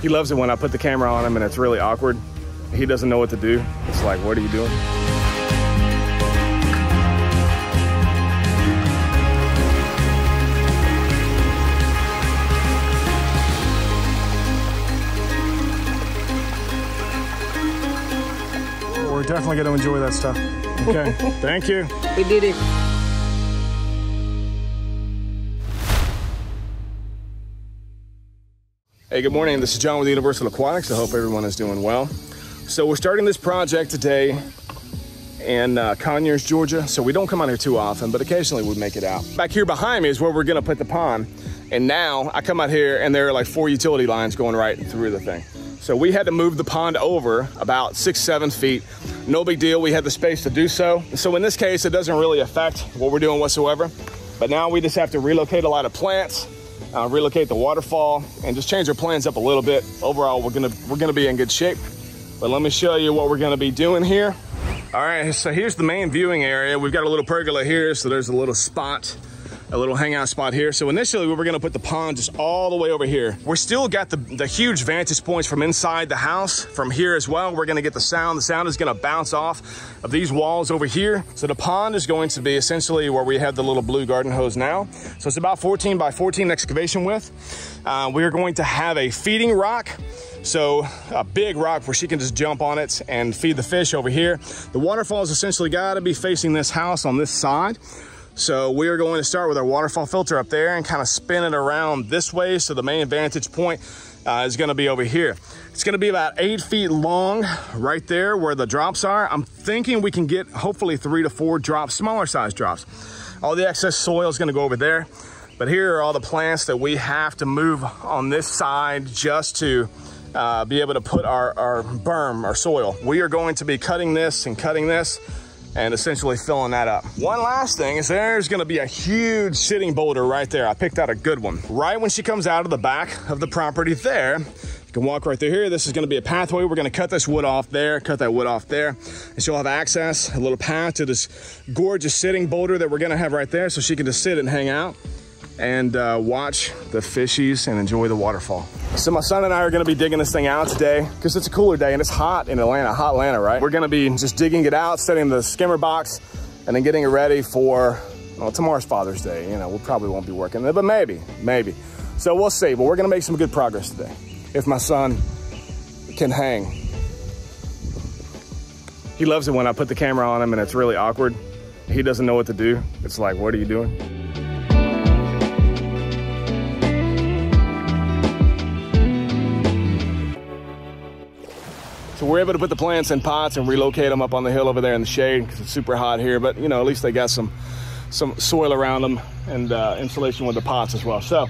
He loves it when I put the camera on him and it's really awkward. He doesn't know what to do. It's like, what are you doing? We're definitely going to enjoy that stuff. Okay, thank you. We did it. Hey, good morning. This is John with Universal Aquatics. I hope everyone is doing well. So we're starting this project today in Conyers, Georgia. So we don't come out here too often, but occasionally we make it out. Back here behind me is where we're going to put the pond. And now I come out here and there are like 4 utility lines going right through the thing. So we had to move the pond over about 6-7 feet. No big deal, we had the space to do so. So in this case, it doesn't really affect what we're doing whatsoever. But now we just have to relocate a lot of plants, relocate the waterfall, and just change our plans up a little bit. Overall, we're gonna be in good shape. But let me show you what we're gonna be doing here. All right, so here's the main viewing area. We've got a little pergola here, so there's a little spot, a little hangout spot here. So initially we were gonna put the pond just all the way over here. We're still got the huge vantage points from inside the house from here as well. We're gonna get the sound. The sound is gonna bounce off of these walls over here. So the pond is going to be essentially where we have the little blue garden hose now. So it's about 14 by 14 excavation width. We're going to have a feeding rock. So a big rock where she can just jump on it and feed the fish over here. The waterfall is essentially gotta be facing this house on this side. So we are going to start with our waterfall filter up there and kind of spin it around this way. So the main vantage point is gonna be over here. It's gonna be about 8 feet long right there where the drops are. I'm thinking we can get hopefully 3 to 4 drops, smaller size drops. All the excess soil is gonna go over there. But here are all the plants that we have to move on this side just to be able to put our berm, our soil. We are going to be cutting this and essentially filling that up. One last thing is there's gonna be a huge sitting boulder right there. I picked out a good one. Right when she comes out of the back of the property there, you can walk right through here. This is gonna be a pathway. We're gonna cut this wood off there, cut that wood off there, and she'll have access, a little path to this gorgeous sitting boulder that we're gonna have right there so she can just sit and hang out and watch the fishies and enjoy the waterfall. So my son and I are gonna be digging this thing out today because it's a cooler day and it's hot in Atlanta, hot Atlanta, right? We're gonna be just digging it out, setting the skimmer box, and then getting it ready for, well, tomorrow's Father's Day. You know, we probably won't be working there, but maybe. So we'll see, but we're gonna make some good progress today if my son can hang. He loves it when I put the camera on him and it's really awkward. He doesn't know what to do. It's like, what are you doing? So we're able to put the plants in pots and relocate them up on the hill over there in the shade because it's super hot here, but you know, at least they got some soil around them and insulation with the pots as well. So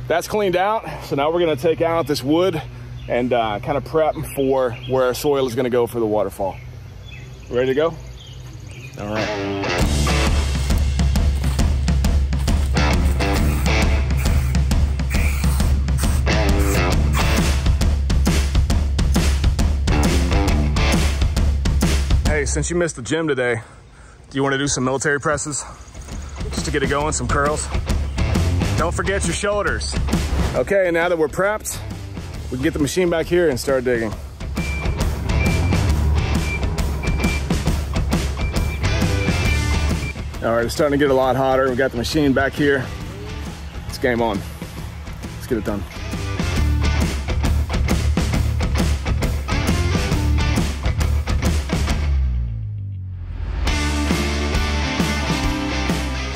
that's cleaned out. So now we're gonna take out this wood and kind of prep for where our soil is gonna go for the waterfall. Ready to go? All right. Hey, since you missed the gym today, do you want to do some military presses? Just to get it going, some curls? Don't forget your shoulders. Okay, now that we're prepped, we can get the machine back here and start digging. All right, it's starting to get a lot hotter. We got the machine back here. It's game on. Let's get it done.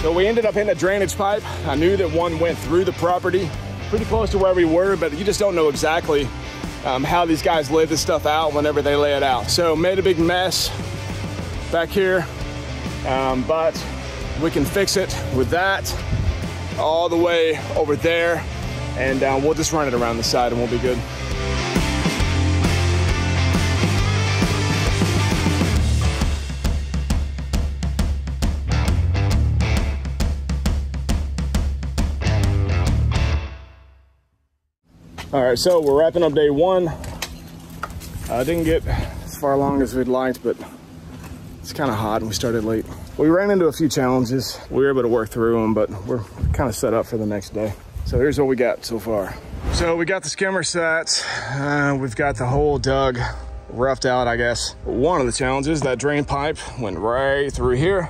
So we ended up hitting a drainage pipe. I knew that one went through the property, pretty close to where we were, but you just don't know exactly how these guys lay this stuff out whenever they lay it out. So made a big mess back here, but we can fix it with that all the way over there, and we'll just run it around the side and we'll be good. All right, so we're wrapping up day one. I didn't get as far along as we'd liked, but it's kind of hot and we started late. We ran into a few challenges. We were able to work through them, but we're kind of set up for the next day. So here's what we got so far. So we got the skimmer set. We've got the hole dug, roughed out, I guess. One of the challenges, that drain pipe went right through here,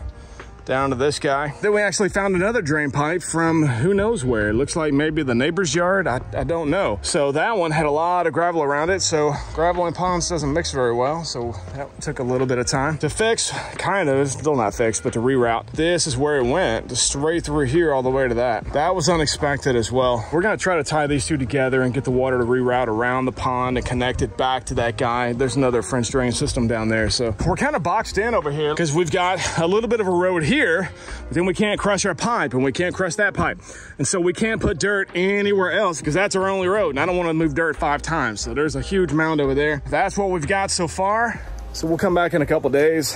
down to this guy. Then we actually found another drain pipe from who knows where. It looks like maybe the neighbor's yard. I don't know. So that one had a lot of gravel around it. So gravel in ponds doesn't mix very well. So that took a little bit of time to fix, kind of, still not fixed, but to reroute. This is where it went, just straight through here all the way to that. That was unexpected as well. We're gonna try to tie these two together and get the water to reroute around the pond and connect it back to that guy. There's another French drain system down there. So we're kind of boxed in over here because we've got a little bit of a road here. But then we can't crush our pipe and we can't crush that pipe. And so we can't put dirt anywhere else because that's our only road. And I don't want to move dirt 5 times. So there's a huge mound over there. That's what we've got so far. So we'll come back in a couple days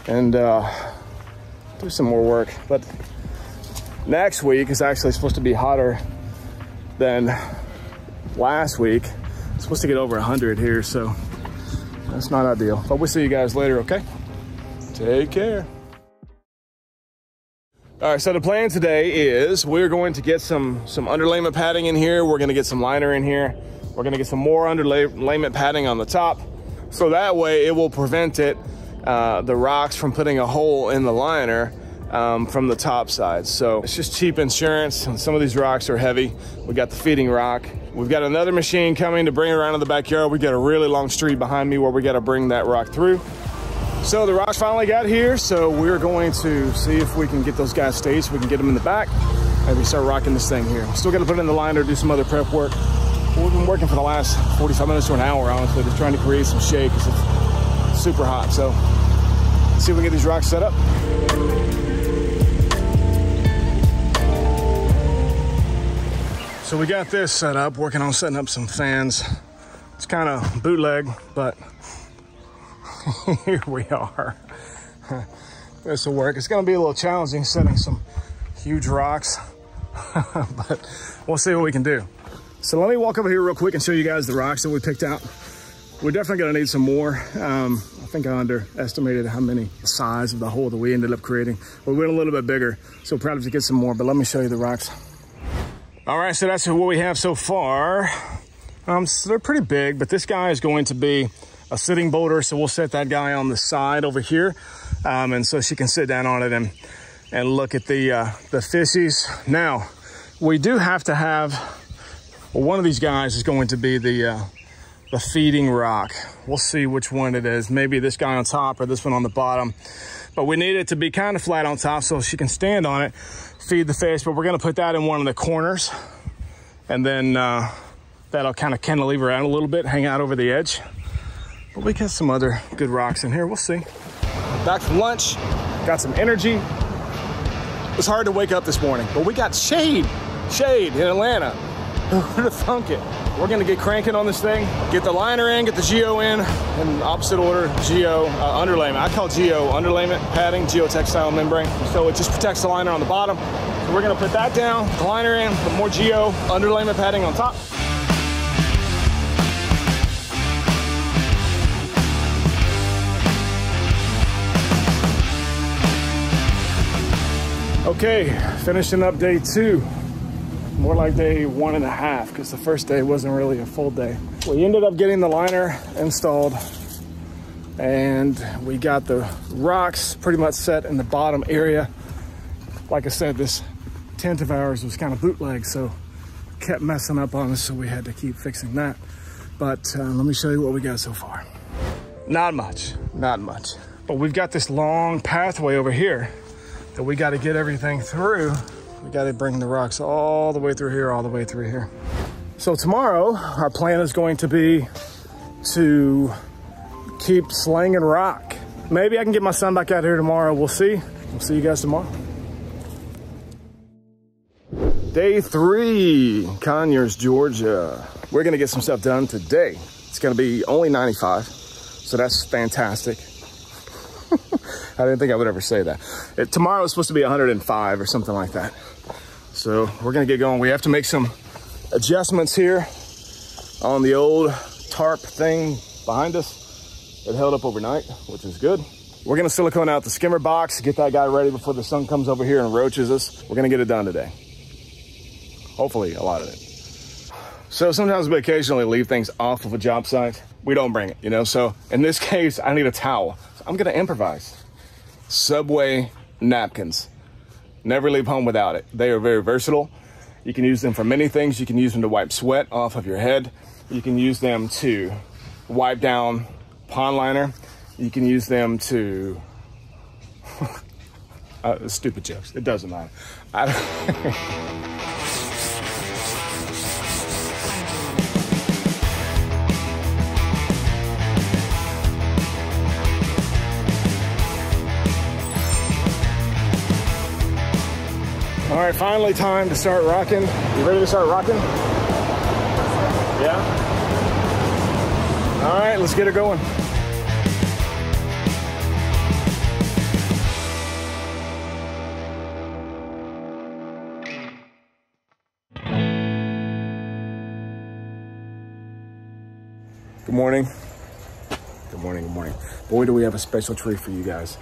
and do some more work. But next week is actually supposed to be hotter than last week. It's supposed to get over 100 here. So that's not ideal. But we'll see you guys later, okay? Take care. All right, so the plan today is we're going to get some underlayment padding in here. We're gonna get some liner in here. We're gonna get some more underlayment padding on the top. So that way it will prevent the rocks from putting a hole in the liner from the top side. So it's just cheap insurance. And some of these rocks are heavy. We got the feeding rock. We've got another machine coming to bring it around in the backyard. We got a really long street behind me where we gotta bring that rock through. So the rocks finally got here, so we're going to see if we can get those guys staged so we can get them in the back and we start rocking this thing here. Still got to put it in the liner, do some other prep work. We've been working for the last 45 minutes to an hour, honestly, just trying to create some shade because it's super hot. So let's see if we can get these rocks set up. So we got this set up, working on setting up some fans. It's kind of bootleg, but here we are. This will work. It's going to be a little challenging setting some huge rocks, but we'll see what we can do. So let me walk over here real quick and show you guys the rocks that we picked out. We're definitely going to need some more. I think I underestimated how many size of the hole that we ended up creating. We went a little bit bigger, so we'll probably have to get some more, but let me show you the rocks. All right, so that's what we have so far. So they're pretty big, but this guy is going to be a sitting boulder, so we'll set that guy on the side over here, and so she can sit down on it and look at the fishies. Now, we do have to have, well, one of these guys is going to be the feeding rock. We'll see which one it is. Maybe this guy on top or this one on the bottom, but we need it to be kind of flat on top so she can stand on it, feed the fish. But we're going to put that in one of the corners, and then that'll kind of cantilever out a little bit, hang out over the edge. But we got some other good rocks in here. We'll see. Back from lunch, got some energy. It was hard to wake up this morning, but we got shade in Atlanta. Who'd have thunk it? We're gonna get cranking on this thing, get the liner in, get the geo in opposite order, geo underlayment. I call geo underlayment padding, geotextile membrane. So it just protects the liner on the bottom. So we're gonna put that down, the liner in, put more geo underlayment padding on top. Okay, finishing up day 2. More like day 1.5, because the first day wasn't really a full day. We ended up getting the liner installed, and we got the rocks pretty much set in the bottom area. Like I said, this tent of ours was kind of bootleg, so kept messing up on us, so we had to keep fixing that. But let me show you what we got so far. Not much. But we've got this long pathway over here that we got to get everything through. We got to bring the rocks all the way through here, all the way through here. So tomorrow, our plan is going to be to keep slinging rock. Maybe I can get my son back out here tomorrow. We'll see. We'll see you guys tomorrow. Day 3, Conyers, Georgia. We're gonna get some stuff done today. It's gonna be only 95, so that's fantastic. I didn't think I would ever say that. Tomorrow is supposed to be 105 or something like that. So we're gonna get going. We have to make some adjustments here on the old tarp thing behind us. It held up overnight, which is good. We're gonna silicone out the skimmer box, get that guy ready before the sun comes over here and roaches us. We're gonna get it done today. hopefully a lot of it. So sometimes we occasionally leave things off of a job site. We don't bring it, you know? So in this case, I need a towel. So I'm gonna improvise. Subway napkins. Never leave home without it. They are very versatile. You can use them for many things. You can use them to wipe sweat off of your head. You can use them to wipe down pond liner. You can use them to, stupid jokes, it doesn't matter. All right, finally time to start rocking. You ready to start rocking? Yeah? All right, let's get it going. Good morning. Good morning, good morning. Boy, do we have a special treat for you guys.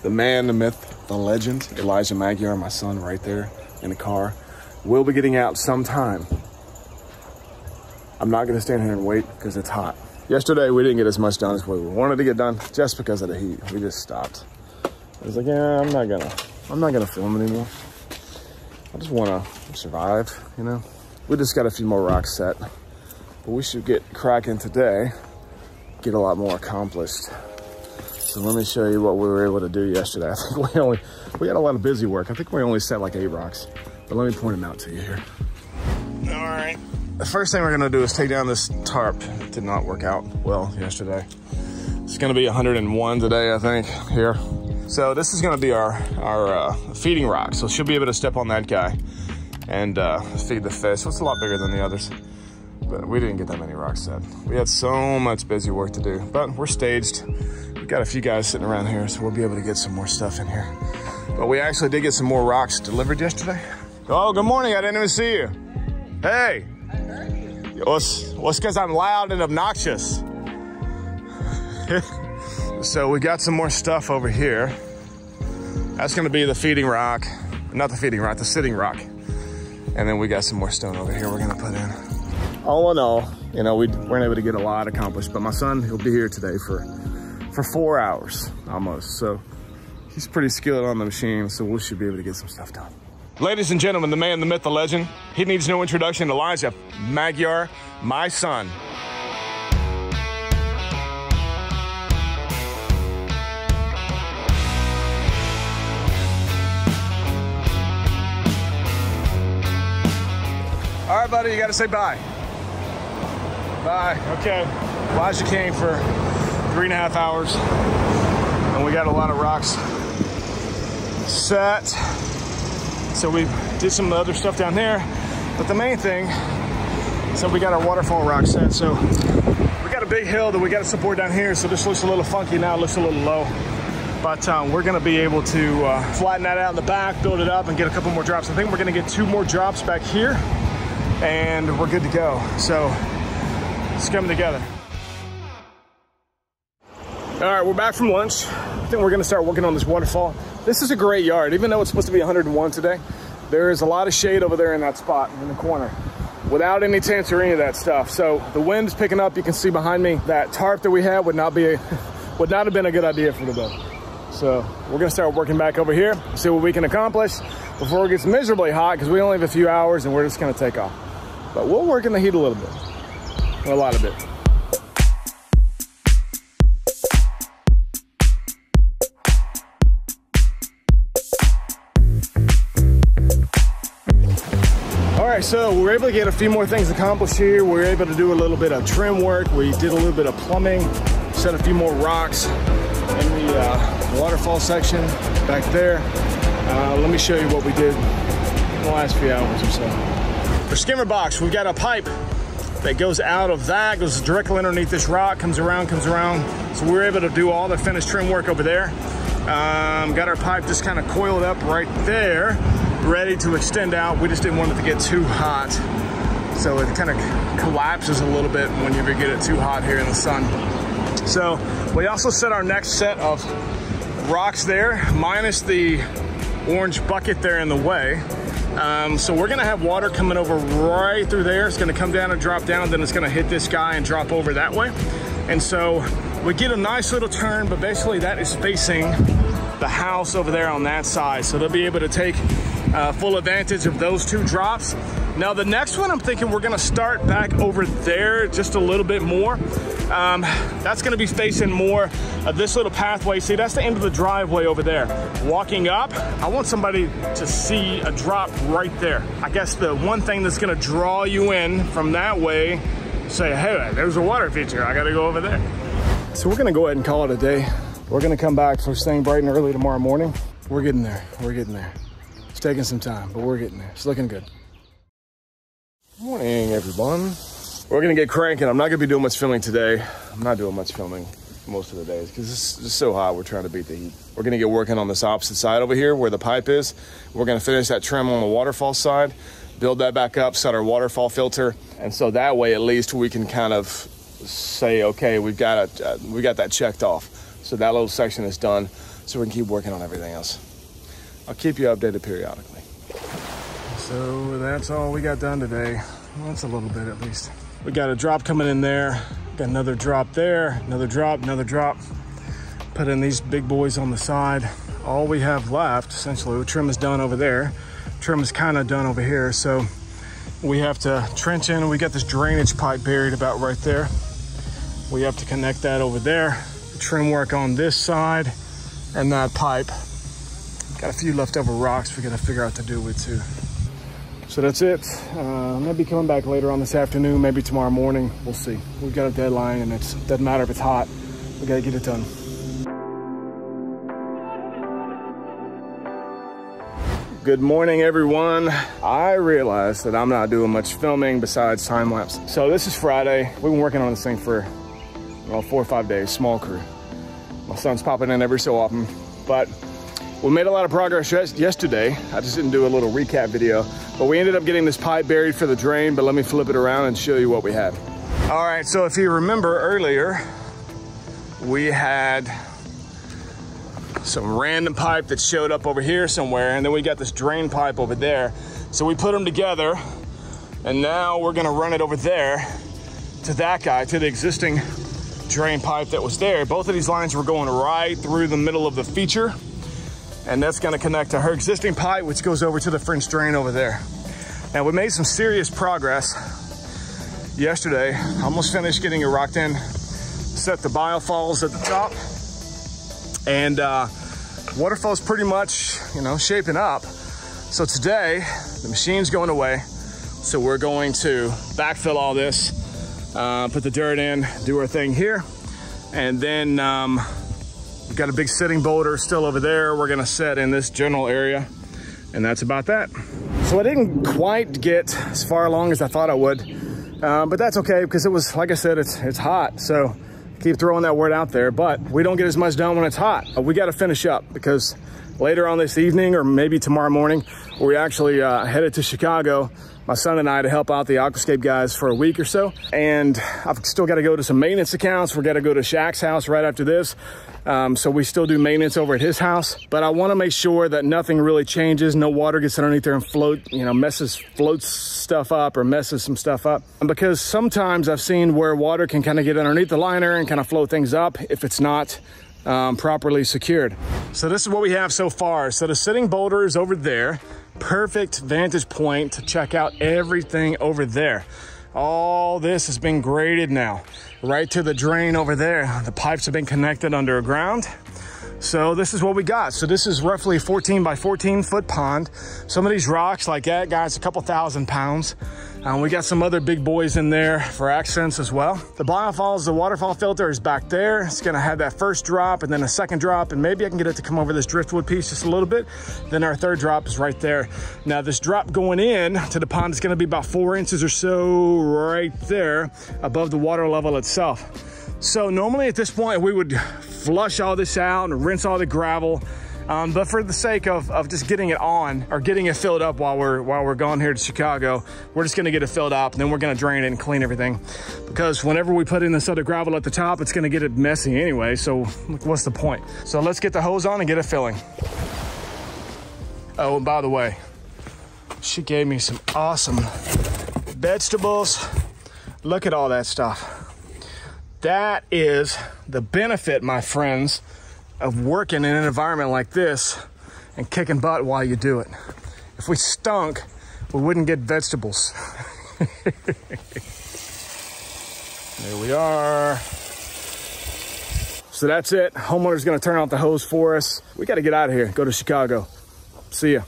The man, the myth, the legend, Elijah Magyar, my son right there in the car, will be getting out sometime. I'm not gonna stand here and wait because it's hot. Yesterday, we didn't get as much done as we wanted to get done just because of the heat. We just stopped. I was like, yeah, I'm not gonna film anymore. I just wanna survive, you know? We just got a few more rocks set, but we should get cracking today, get a lot more accomplished. So let me show you what we were able to do yesterday. I think we had a lot of busy work. I think we only set like 8 rocks, but let me point them out to you here. All right. The first thing we're gonna do is take down this tarp. It did not work out well yesterday. It's gonna be 101 today, I think, here. So this is gonna be our feeding rock. So she'll be able to step on that guy and feed the fish. So it's a lot bigger than the others, but we didn't get that many rocks set. We had so much busy work to do, but we're staged. We've got a few guys sitting around here, so we'll be able to get some more stuff in here. But we actually did get some more rocks delivered yesterday. Oh, good morning, I didn't even see you. Hey. I heard you. What's because I'm loud and obnoxious. So we got some more stuff over here. That's gonna be the feeding rock. Not the feeding rock, the sitting rock. And then we got some more stone over here we're gonna put in. All in all, you know, we weren't able to get a lot accomplished, but my son, he'll be here today for 4 hours almost. So he's pretty skilled on the machine, so we should be able to get some stuff done. Ladies and gentlemen, the man, the myth, the legend. He needs no introduction, Elijah Magyar, my son. All right, buddy, you gotta say bye. Bye, okay. Elijah came for 3.5 hours, and we got a lot of rocks set. So we did some other stuff down there, but the main thing, so we got our waterfall rock set. So we got a big hill that we got to support down here, so this looks a little funky now, it looks a little low. But we're gonna be able to flatten that out in the back, build it up, and get a couple more drops. I think we're gonna get 2 more drops back here, and we're good to go. So it's coming together. All right, we're back from lunch. I think we're gonna start working on this waterfall. This is a great yard, even though it's supposed to be 101 today. There is a lot of shade over there in that spot in the corner without any tents or any of that stuff. So the wind is picking up. You can see behind me that tarp that we had would not have been a good idea for today. So we're gonna start working back over here, see what we can accomplish before it gets miserably hot, because we only have a few hours and we're just gonna take off. But we'll work in the heat a little bit, a lot of it. So we were able to get a few more things accomplished here. We were able to do a little bit of trim work. We did a little bit of plumbing, set a few more rocks in the waterfall section back there. Let me show you what we did in the last few hours or so. For skimmer box, we've got a pipe that goes out of that, goes directly underneath this rock, comes around. So we were able to do all the finished trim work over there. Got our pipe just kind of coiled up right there, ready to extend out. We just didn't want it to get too hot, so it kind of collapses a little bit when you get it too hot here in the sun. So we also set our next set of rocks there, minus the orange bucket there in the way. So we're gonna have water coming over right through there. It's gonna come down and drop down, then it's gonna hit this guy and drop over that way. And so we get a nice little turn, but basically that is facing the house over there on that side. So they'll be able to take full advantage of those two drops. Now the next one, I'm thinking we're gonna start back over there just a little bit more. That's gonna be facing more of this little pathway. See, that's the end of the driveway over there. Walking up, I want somebody to see a drop right there. I guess the one thing that's gonna draw you in from that way, say, hey, there's a water feature, I gotta go over there. So we're gonna go ahead and call it a day. We're gonna come back first thing bright and early tomorrow morning. We're getting there, we're getting there. It's taking some time, but we're getting there. It's looking good. Morning, everyone. We're gonna get cranking. I'm not gonna be doing much filming today. I'm not doing much filming most of the days because it's just so hot. We're trying to beat the heat. We're gonna get working on this opposite side over here where the pipe is. We're gonna finish that trim on the waterfall side, build that back up, set our waterfall filter. And so that way, at least we can kind of say, okay, we got that checked off. So that little section is done. So we can keep working on everything else. I'll keep you updated periodically. So that's all we got done today. Well, that's a little bit at least. We got a drop coming in there. Got another drop there, another drop, another drop. Put in these big boys on the side. All we have left, essentially, trim is done over there. Trim is kind of done over here. So we have to trench in. We got this drainage pipe buried about right there. We have to connect that over there. The trim work on this side and that pipe. Got a few leftover rocks we gotta figure out what to do with too. So that's it. Maybe coming back later on this afternoon, maybe tomorrow morning. We'll see. We've got a deadline and it doesn't matter if it's hot. We gotta get it done. Good morning, everyone. I realized that I'm not doing much filming besides time lapse. So this is Friday. We've been working on this thing for, well, 4 or 5 days, small crew. My son's popping in every so often, but we made a lot of progress yesterday. I just didn't do a little recap video, but we ended up getting this pipe buried for the drain, but let me flip it around and show you what we had. All right, so if you remember earlier, we had some random pipe that showed up over here somewhere, and then we got this drain pipe over there. So we put them together, and now we're gonna run it over there to that guy, to the existing drain pipe that was there. Both of these lines were going right through the middle of the feature, and that's gonna connect to her existing pipe, which goes over to the French drain over there. Now we made some serious progress yesterday. Almost finished getting it rocked in, set the biofalls at the top, and Waterfall's pretty much, you know, shaping up. So today, the machine's going away, so we're going to backfill all this, put the dirt in, do our thing here, and then we've got a big sitting boulder still over there. We're gonna set in this general area, and that's about that. So I didn't quite get as far along as I thought I would, but that's okay because it was, like I said, it's hot. So keep throwing that word out there, but we don't get as much done when it's hot. We got to finish up because later on this evening or maybe tomorrow morning, we actually headed to Chicago, my son and I, to help out the Aquascape guys for a week or so. And I've still got to go to some maintenance accounts. We're going to go to Shaq's house right after this. So we still do maintenance over at his house, but I want to make sure that nothing really changes. No water gets underneath there and floats stuff up or messes some stuff up. And because sometimes I've seen where water can kind of get underneath the liner and kind of float things up if it's not properly secured. So this is what we have so far. So the sitting boulder is over there. Perfect vantage point to check out everything over there. All this has been graded now, right to the drain over there. The pipes have been connected underground. So this is what we got. So this is roughly a 14 by 14 foot pond. Some of these rocks like that, guys, a couple 1,000 pounds. We got some other big boys in there for accents as well. The biofalls, the waterfall filter is back there. It's gonna have that first drop and then a second drop, and maybe I can get it to come over this driftwood piece just a little bit. Then our third drop is right there. Now this drop going in to the pond is gonna be about 4 inches or so right there above the water level itself. So normally at this point, we would flush all this out and rinse all the gravel. But for the sake of just getting it on or getting it filled up while we're gone here to Chicago, we're just gonna get it filled up and then we're gonna drain it and clean everything. Because whenever we put in this other gravel at the top, it's gonna get it messy anyway. So what's the point? So let's get the hose on and get it filling. Oh, and by the way, She gave me some awesome vegetables. Look at all that stuff. That is the benefit, my friends, of working in an environment like this and kicking butt while you do it. If we stunk, we wouldn't get vegetables. There we are. So that's it. Homeowner's gonna turn off the hose for us. We gotta get out of here, go to Chicago. See ya.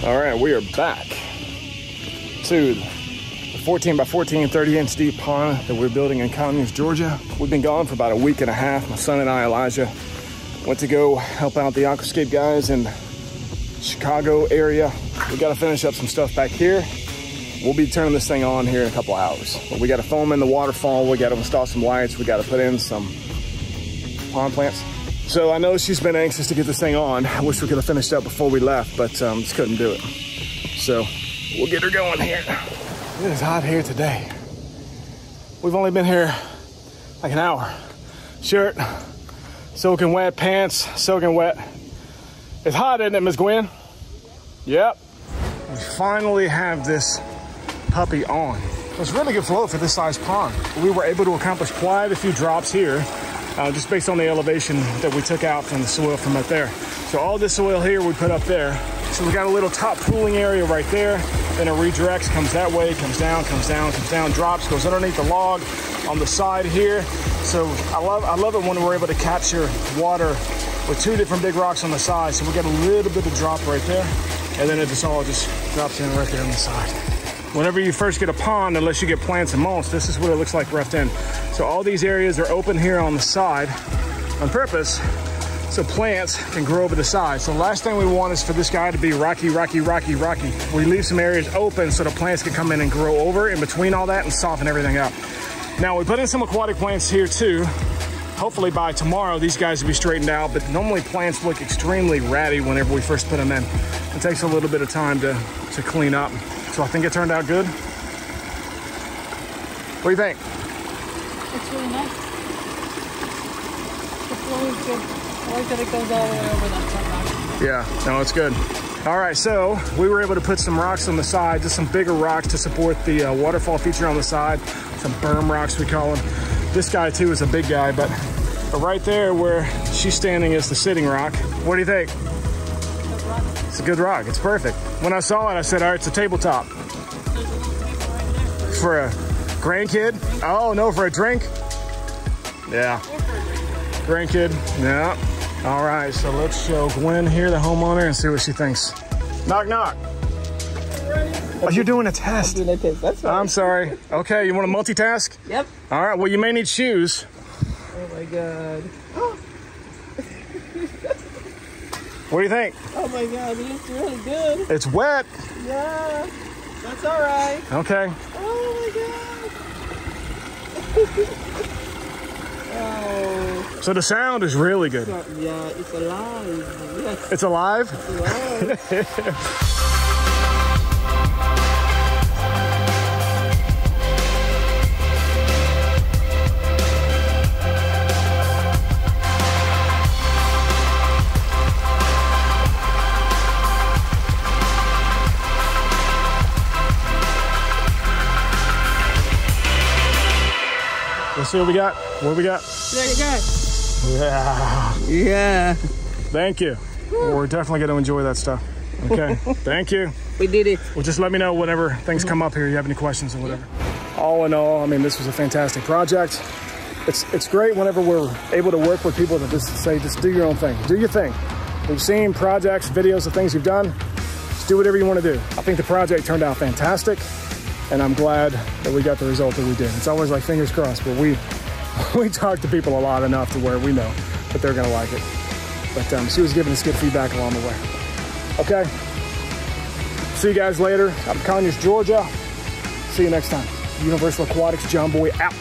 All right, we are back to the 14 by 14, 30-inch deep pond that we're building in Conyers, Georgia. We've been gone for about a week and a half. My son and I, Elijah, went to go help out the Aquascape guys in Chicago area. We got to finish up some stuff back here. We'll be turning this thing on here in a couple hours. But we got to foam in the waterfall. We got to install some lights. We got to put in some pond plants. So I know she's been anxious to get this thing on. I wish we could have finished up before we left, but just couldn't do it. So we'll get her going here. It is hot here today. We've only been here like an hour. Shirt, soaking wet, pants, soaking wet. It's hot, isn't it, Miss Gwen? Yep. We finally have this puppy on. It's really good flow for this size pond. We were able to accomplish quite a few drops here, just based on the elevation that we took out from the soil from up there. So all this soil here we put up there. So we got a little top pooling area right there. Then it redirects, comes that way, comes down, comes down, comes down, drops, goes underneath the log on the side here. So I love it when we're able to capture water with two different big rocks on the side. So we got a little bit of drop right there. And then it just all drops in right there on the side. Whenever you first get a pond, unless you get plants and mulch, this is what it looks like roughed in. So all these areas are open here on the side on purpose, so plants can grow over the side. So the last thing we want is for this guy to be rocky, rocky, rocky, rocky. We leave some areas open so the plants can come in and grow over in between all that and soften everything up. Now we put in some aquatic plants here too. Hopefully by tomorrow, these guys will be straightened out, but normally plants look extremely ratty whenever we first put them in. It takes a little bit of time to clean up. So I think it turned out good. What do you think? It's really nice. The flow is good. I like that it goes all the way over that top rock. Yeah, no, it's good. All right, so we were able to put some rocks on the side, just some bigger rocks to support the waterfall feature on the side. Some berm rocks, we call them. This guy too is a big guy, but right there where she's standing is the sitting rock. What do you think? It's a good rock. It's perfect. When I saw it, I said, all right, it's a tabletop. For a grandkid? Oh, no, for a drink? Yeah. Grandkid? Yeah. All right, so let's show Gwen here, the homeowner, and see what she thinks. Knock, knock. Oh, you're doing a test. I'm doing a test, that's right. I'm sorry. Okay, you want to multitask? Yep. All right, well, you may need shoes. Oh, my God. What do you think? Oh, my God, it looks really good. It's wet. Yeah, that's all right. Okay. Oh, my God. Oh. So the sound is really good. Yeah, it's alive. Yes. It's alive? It's alive. Let's see what we got. What we got? There you go. Yeah. Yeah. Thank you. We're definitely going to enjoy that stuff. Okay. Thank you. We did it. Well, just let me know whenever things come up here. You have any questions or whatever. All in all, I mean, this was a fantastic project. It's great whenever we're able to work with people that just say, just do your own thing. Do your thing. We've seen projects, videos of things you've done. Just do whatever you want to do. I think the project turned out fantastic. And I'm glad that we got the result that we did. It's always like fingers crossed, but we talk to people a lot enough to where we know that they're gonna like it. But she was giving us good feedback along the way. Okay, see you guys later. I'm Conyers, Georgia. See you next time. Universal Aquatics, John Boy out.